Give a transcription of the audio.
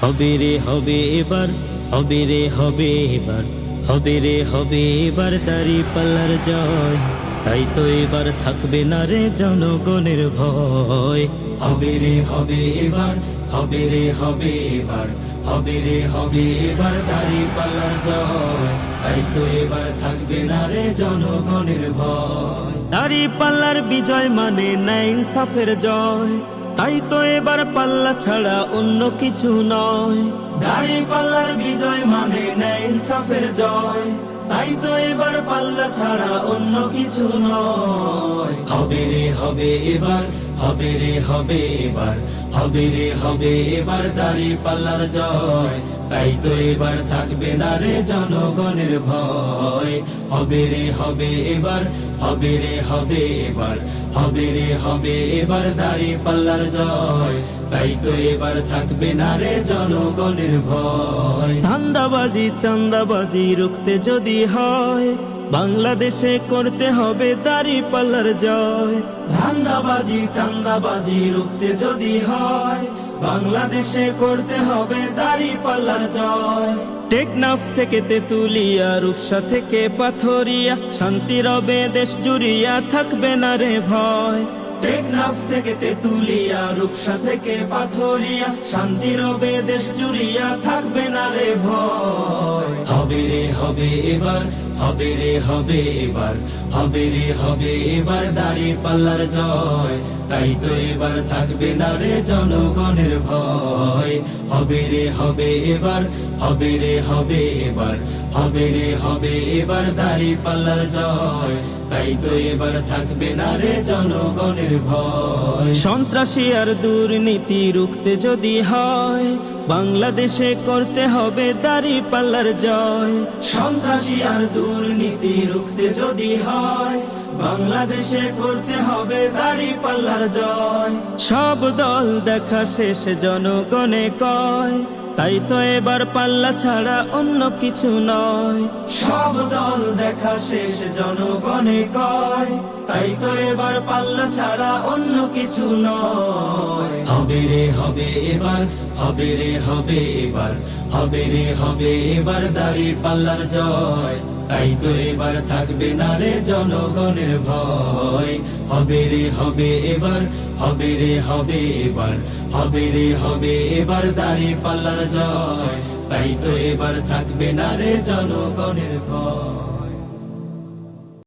হবে রে হবে এবার, হবে রে হবে এবার, হবে রে হবে এবার দাড়ি পাল্লার জয়। তাই তো এবার থাকবে না রে জনগণের ভয়। হবে রে হবে এবার, হবে রে হবে এবার, হবে রে হবে এবার দাড়ি পাল্লার জয়। তাই তো এবার থাকবে না রে জনগণের ভয়। দাড়ি পাল্লার বিজয় মানে ন্যায় ইনসাফের জয়। তাই তো এবার পাল্লা ছাড়া অন্য কিছু নয়। দাড়ি পাল্লার বিজয় মানে ন্যায় ইনসাফের জয়। তাই তো এবার পাল্লা ছাড়া অন্য কিছু নয়। হবে রে হবে এবার, হবে রে হবে এবার, হবে রে হবে এবার দাড়ি পাল্লার জয়। তাই তো এবার থাকবে না রে জনগণের ভয়। হবে রে হবে এবার, হবে রে হবে এবার, হবে রে হবে এবার দাড়ি পাল্লার জয়। তাই তো এবার থাকবে না রে জনগণের ভয়। ধান্দাবাজি চাঁদাবাজি রুখতে যদি হয়, বাংলাদেশে করতে হবে দাড়ি পাল্লার জয়। ধান্দাবাজি চাঁদাবাজি রুখতে যদি হয়, বাংলাদেশে করতে হবে দাড়ি পাল্লার জয়। টেকনাফ থেকে তেতুলিয়া, রূপসা থেকে পাথরিয়া, শান্তি রবে দেশ জুড়িয়া, থাকবে না রে ভয়। টেকনাফ থেকে তেতুলিয়া, রূপসা থেকে পাথরিয়া, শান্তি রবে দেশ জুড়িয়া, থাকবে না রে ভয়। হবে রে হবে এবার, হবে রে হবে এবার, হবে রে হবে এবার দাড়ি পাল্লার জয়। তাই তো এবার থাকবে না রে জনগণের ভয়। হবে রে হবে এবার, হবে রে হবে এবার, হবে রে হবে এবার দাড়ি পাল্লার জয়। তাই তো এবার থাকবে না রে জনগণের ভয়। সন্ত্রাসী আর দুর্নীতি রুখতে যদি হয়, বাংলাদেশে করতে হবে দাড়ি পাল্লার জয়। সন্ত্রাসী আর দুর্নীতি রুখতে যদি হয়, বাংলাদেশে করতে হবে দাড়ি পাল্লার জয়। সব দল দেখা শেষ জনগণে কয়, তাই তো এবার পাল্লা ছাড়া অন্য কিছু নয়। সব দল দেখা শেষ জনগণে কয়, তাই তো এবার পাল্লা ছাড়া অন্য কিছু নয়। হবে রে হবে এবার, হবে রে হবে এবার, হবে রে হবে এবার দাড়ি পাল্লার জয়। তাই তো এবার থাকবে না রে জনগণের ভয়। হবে রে হবে এবার, হবে রে হবে এবার, হবে রে হবে এবার দাড়ি পাল্লার জয়। তাই তো এবার থাকবে না রে জনগণের ভয়।